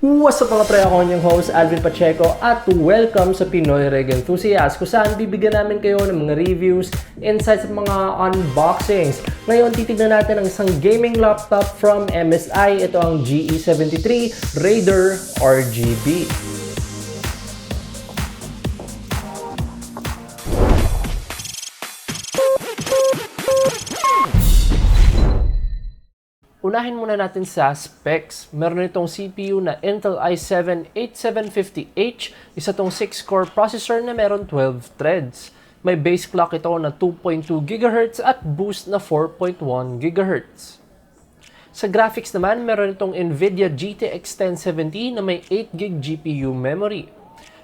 What's up mga pre, ako yung host Alvin Pacheco at welcome sa Pinoy Rig Enthusiasts kung saan bibigyan namin kayo ng mga reviews, insights at mga unboxings. Ngayon titignan natin ang isang gaming laptop from MSI. Ito ang GE73 Raider RGB. Unahin muna natin sa specs. Meron itong CPU na Intel i7-8750H, isa tong 6-core processor na meron 12 threads. May base clock ito na 2.2 GHz at boost na 4.1 GHz. Sa graphics naman, meron itong NVIDIA GTX 1070 na may 8GB GPU memory.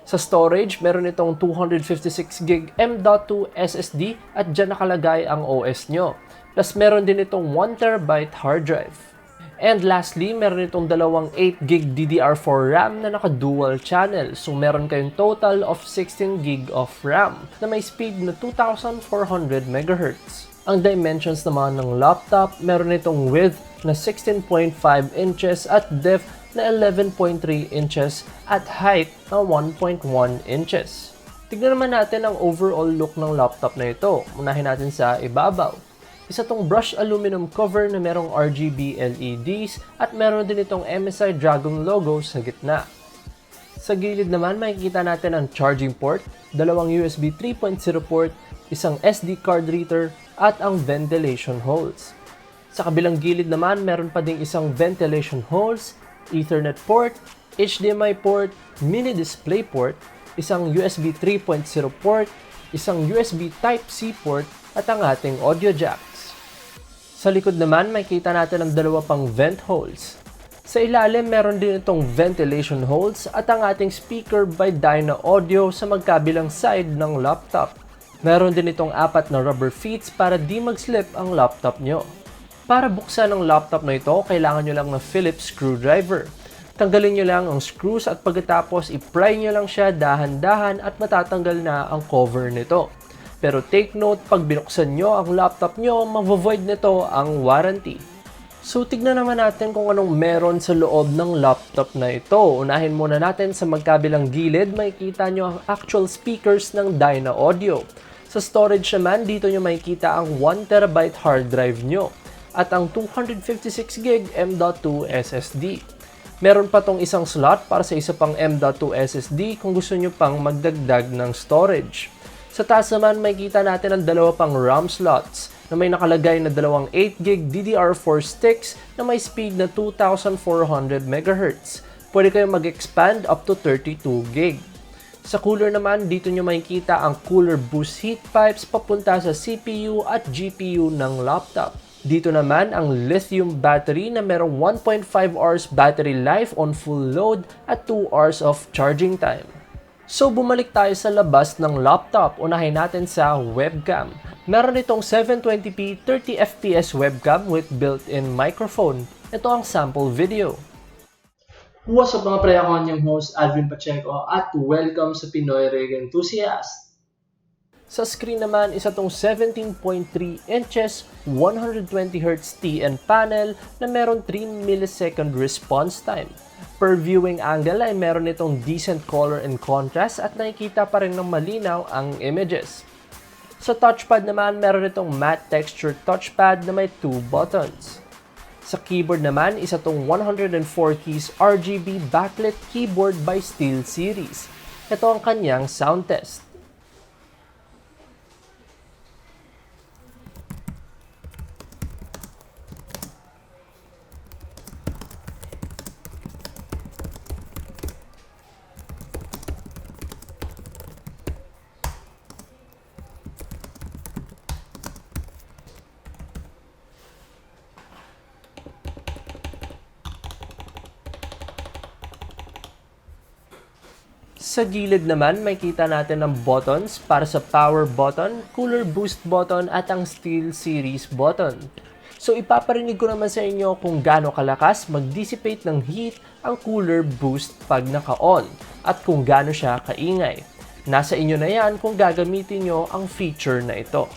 Sa storage, meron itong 256GB M.2 SSD at dyan nakalagay ang OS nyo. Plus, meron din itong 1TB hard drive. And lastly, meron itong dalawang 8GB DDR4 RAM na naka-dual channel. So, meron kayong total of 16GB of RAM na may speed na 2,400 MHz. Ang dimensions naman ng laptop, meron itong width na 16.5 inches at depth na 11.3 inches at height na 1.1 inches. Tignan naman natin ang overall look ng laptop na ito. Unahin natin sa ibabaw. Isa tong brushed aluminum cover na merong RGB LEDs at meron din itong MSI Dragon logo sa gitna. Sa gilid naman makikita natin ang charging port, dalawang USB 3.0 port, isang SD card reader at ang ventilation holes. Sa kabilang gilid naman meron pa ding isang ventilation holes, Ethernet port, HDMI port, mini display port, isang USB 3.0 port, isang USB Type-C port at ang ating audio jacks. Sa likod naman, makikita natin ang dalawa pang vent holes. Sa ilalim, meron din itong ventilation holes at ang ating speaker by Dyna Audio sa magkabilang side ng laptop. Meron din itong 4 na rubber feet para di mag-slip ang laptop nyo. Para buksan ang laptop na ito, kailangan nyo lang ng Phillips screwdriver. Tanggalin nyo lang ang screws at pagkatapos i-pry nyo lang siya dahan-dahan at matatanggal na ang cover nito. Pero take note, pag binuksan nyo ang laptop nyo, mavo-void nito ang warranty. So tignan naman natin kung anong meron sa loob ng laptop na ito. Unahin muna natin sa magkabilang gilid, makikita nyo ang actual speakers ng Dyna Audio. Sa storage naman, dito nyo makikita ang 1TB hard drive nyo at ang 256GB M.2 SSD. Meron pa tong isang slot para sa isa pang M.2 SSD kung gusto nyo pang magdagdag ng storage. Sa taas naman, makikita natin ang dalawa pang RAM slots na may nakalagay na dalawang 8GB DDR4 sticks na may speed na 2,400 MHz. Pwede kayong mag-expand up to 32GB. Sa cooler naman, dito nyo makikita ang cooler boost heat pipes papunta sa CPU at GPU ng laptop. Dito naman ang lithium battery na merong 1.5 hours battery life on full load at 2 hours of charging time. So bumalik tayo sa labas ng laptop. Unahin natin sa webcam. Meron itong 720p 30fps webcam with built-in microphone. Ito ang sample video. What's up mga pre, ako yung host Alvin Pacheco at welcome sa Pinoy Rig Enthusiasts. Sa screen naman, isa tong 17.3 inches 120Hz TN panel na meron 3 millisecond response time. Per viewing angle ay meron itong decent color and contrast at nakikita pa rin ng malinaw ang images. Sa touchpad naman, meron itong matte texture touchpad na may 2 buttons. Sa keyboard naman, isa tong 104 keys RGB backlit keyboard by SteelSeries. Ito ang kanyang Soundtest. Sa gilid naman, makikita natin ang buttons para sa power button, cooler boost button at ang SteelSeries button. So ipaparinig ko naman sa inyo kung gaano kalakas mag-dissipate ng heat ang cooler boost pag naka-on at kung gaano siya kaingay. Nasa inyo na yan kung gagamitin nyo ang feature na ito.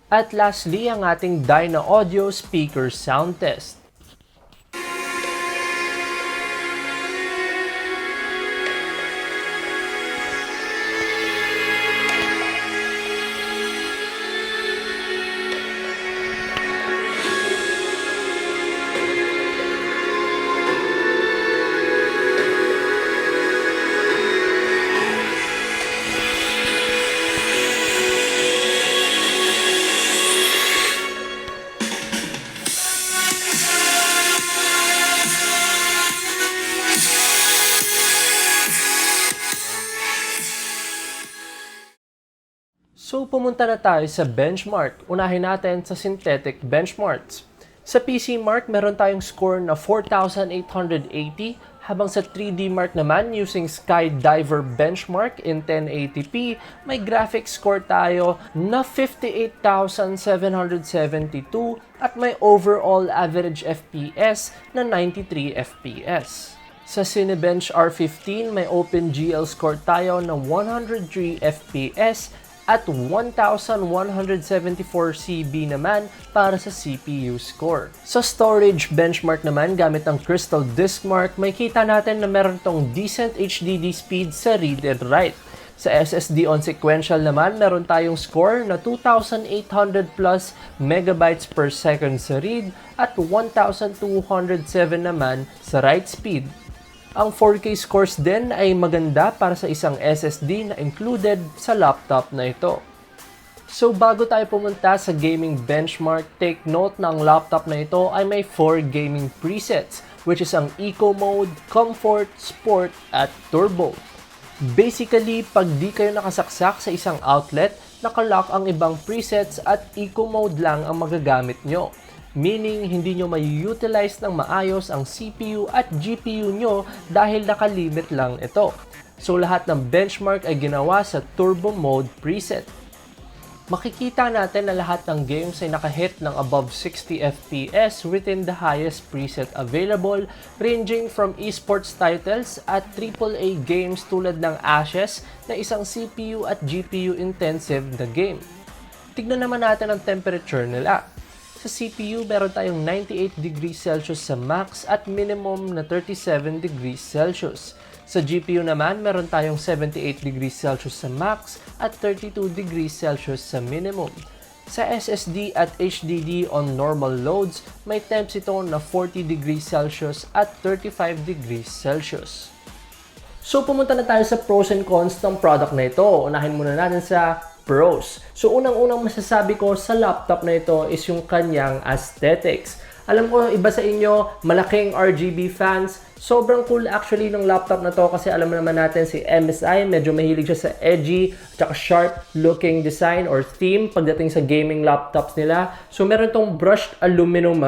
At lastly, ang ating Dyna Audio speaker sound test. So, pumunta na tayo sa benchmark. Unahin natin sa synthetic benchmarks. Sa PC Mark, meron tayong score na 4,880, habang sa 3D Mark naman, using Skydiver benchmark in 1080p, may graphics score tayo na 58,772 at may overall average FPS na 93 FPS. Sa Cinebench R15, may OpenGL score tayo na 103 FPS at 1,174 CB naman para sa CPU score. Sa storage benchmark naman, gamit ang Crystal Disk Mark, may kita natin na meron tong decent HDD speed sa read and write. Sa SSD on sequential naman, meron tayong score na 2,800 plus megabytes per second sa read at 1,207 naman sa write speed. Ang 4K scores din ay maganda para sa isang SSD na included sa laptop na ito. So bago tayo pumunta sa gaming benchmark, take note na ang laptop na ito ay may 4 gaming presets, which is ang Eco Mode, Comfort, Sport, at Turbo. Basically, pag di kayo nakasaksak sa isang outlet, nakalock ang ibang presets at Eco Mode lang ang magagamit nyo. Meaning, hindi nyo may-utilize ng maayos ang CPU at GPU nyo dahil nakalimit lang ito. So, lahat ng benchmark ay ginawa sa Turbo Mode preset. Makikita natin na lahat ng games ay nakahit ng above 60 FPS within the highest preset available, ranging from esports titles at AAA games tulad ng Ashes na isang CPU at GPU intensive na game. Tignan naman natin ang temperature nila. Sa CPU, meron tayong 98 degrees Celsius sa max at minimum na 37 degrees Celsius. Sa GPU naman, meron tayong 78 degrees Celsius sa max at 32 degrees Celsius sa minimum. Sa SSD at HDD on normal loads, may temps ito na 40 degrees Celsius at 35 degrees Celsius. So, pumunta na tayo sa pros and cons ng product na ito. Unahin muna natin sa pros. So, unang-unang masasabi ko sa laptop na ito is yung kanyang aesthetics. Alam ko, iba sa inyo, malaking RGB fans. Sobrang cool actually ng laptop na to kasi alam naman natin si MSI, medyo mahilig siya sa edgy at sharp looking design or theme pagdating sa gaming laptops nila. So, meron tong brushed aluminum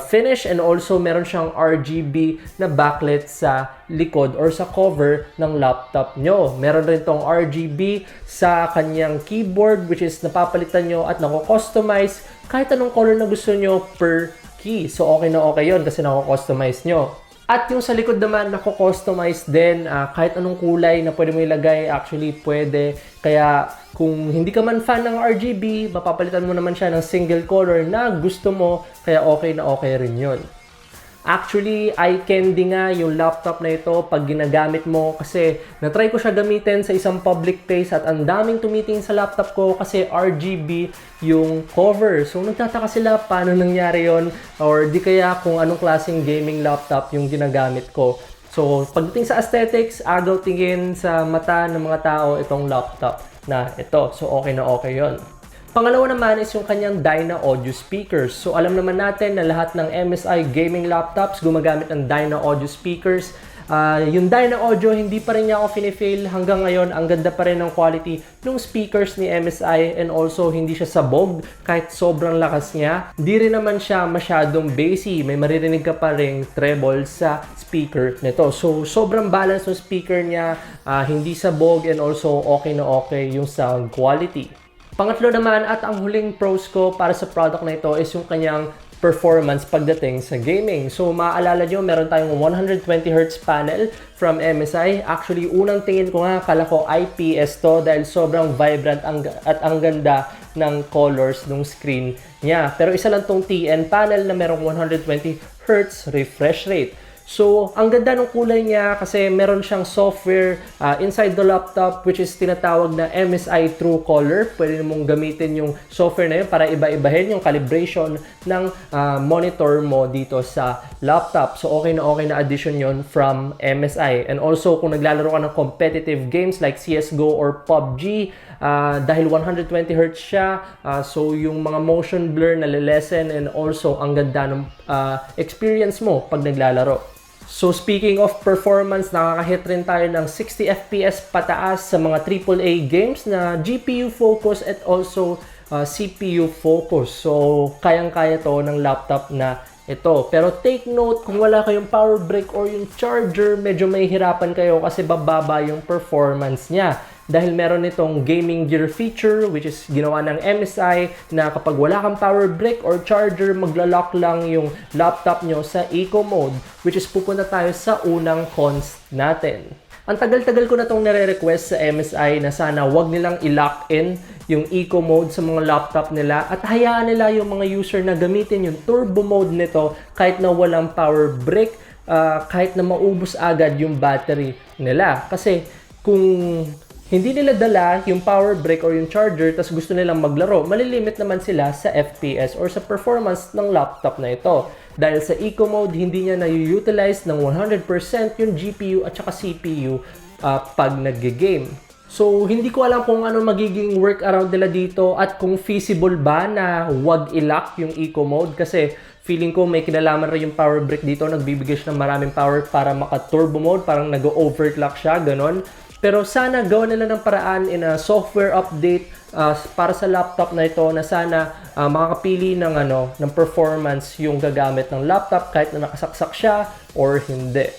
finish and also meron siyang RGB na backlit sa likod or sa cover ng laptop nyo. Meron rin tong RGB sa kanyang keyboard which is napapalitan nyo at nako-customize kahit anong color na gusto nyo per key. So okay na okay yun kasi nako-customize nyo. At yung sa likod naman, nako-customize din kahit anong kulay na pwede mo ilagay, actually pwede. Kaya kung hindi ka man fan ng RGB, mapapalitan mo naman siya ng single color na gusto mo, kaya okay na okay rin yun. Actually, eye candy nga yung laptop na ito pag ginagamit mo kasi natry ko siya gamitin sa isang public place at ang daming tumitingin sa laptop ko kasi RGB yung cover. So, nagtataka sila paano nangyari yon or di kaya kung anong klaseng gaming laptop yung ginagamit ko. So, pagdating sa aesthetics, agaw tingin sa mata ng mga tao itong laptop na ito. So, okay na okay yon. Pangalawa naman is yung kanyang Dyna Audio speakers. So alam naman natin na lahat ng MSI gaming laptops gumagamit ng Dyna Audio speakers. Yung Dyna Audio, hindi pa rin niya ako fini-fail hanggang ngayon. Ang ganda pa rin ng quality ng speakers ni MSI and also hindi siya sabog kahit sobrang lakas niya. Hindi rin naman siya masyadong bassy. May maririnig ka pa rin treble sa speaker nito. So sobrang balance ng speaker niya, hindi sabog and also okay na okay yung sound quality. Pangatlo naman at ang huling pros ko para sa product na ito is yung kanyang performance pagdating sa gaming. So maaalala nyo, meron tayong 120Hz panel from MSI. Actually, unang tingin ko nga, kala ko IPS to dahil sobrang vibrant at ang ganda ng colors ng screen niya. Pero isa lang tong TN panel na merong 120Hz refresh rate. So, ang ganda ng kulay niya kasi meron siyang software inside the laptop which is tinatawag na MSI True Color. Pwede mong gamitin yung software na yun para iba-ibahin yung calibration ng monitor mo dito sa laptop. So, okay na addition yon from MSI. And also, kung naglalaro ka ng competitive games like CSGO or PUBG, dahil 120Hz siya, so yung mga motion blur nalilesen and also ang ganda ng experience mo pag naglalaro. So speaking of performance, nakakahit rin tayo ng 60 FPS pataas sa mga AAA games na GPU focus at also CPU focus. So kayang-kaya to ng laptop na ito. Pero take note, kung wala kayong power brick or yung charger, medyo mahihirapan kayo kasi bababa yung performance niya. Dahil meron itong gaming gear feature which is ginawa ng MSI na kapag wala kang power brick or charger, magla-lock lang yung laptop nyo sa eco mode, which is pupunta tayo sa unang cons natin. Ang tagal-tagal ko na itong nare-request sa MSI na sana wag nilang i-lock in yung eco mode sa mga laptop nila at hayaan nila yung mga user na gamitin yung turbo mode nito kahit na walang power brick, kahit na maubos agad yung battery nila. Kasi kung hindi nila dala yung power brick or yung charger tas gusto nilang maglaro, malilimit naman sila sa FPS or sa performance ng laptop na ito. Dahil sa eco mode, hindi niya na-utilize ng 100% yung GPU at saka CPU pag nag-game. So, hindi ko alam kung ano magiging workaround nila dito at kung feasible ba na wag i-lock yung eco mode kasi feeling ko may kinalaman rin yung power brick dito, nagbibigay siya ng maraming power para maka-turbo mode, parang nag-overclock siya, ganon. Pero sana gawa nila ng paraan in a software update para sa laptop na ito na sana makakapili ng performance yung gagamit ng laptop kahit na nakasaksak siya or hindi.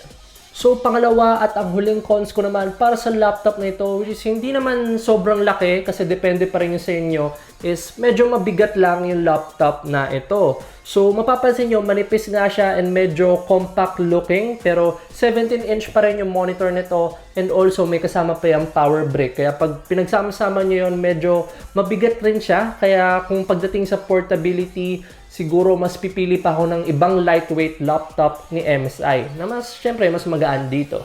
So pangalawa at ang huling cons ko naman para sa laptop na ito, which is hindi naman sobrang laki kasi depende pa rin yung sa inyo, is medyo mabigat lang yung laptop na ito. So mapapansin nyo, manipis nga siya and medyo compact looking, pero 17-inch pa rin yung monitor nito and also may kasama pa yung power brick. Kaya pag pinagsama-sama nyo yun, medyo mabigat rin siya. Kaya kung pagdating sa portability, siguro mas pipili pa ako ng ibang lightweight laptop ni MSI na syempre mas magaan dito.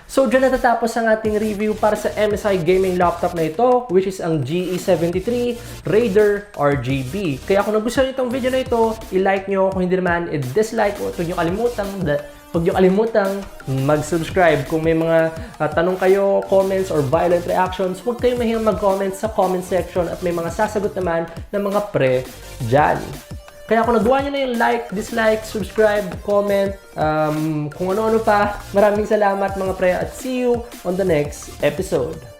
So dyan natatapos ang ating review para sa MSI gaming laptop na ito, which is ang GE73 Raider RGB. Kaya kung nagustuhan nyo itong video na ito, i-like nyo. Kung hindi naman, i-dislike o huwag nyo kalimutang mag-subscribe. Kung may mga tanong kayo, comments, or violent reactions, huwag kayong mahihang mag-comment sa comment section at may mga sasagot naman ng mga pre dyan. Kaya kung nagawa nyo na yung like, dislike, subscribe, comment, kung ano-ano pa, maraming salamat mga pre at see you on the next episode.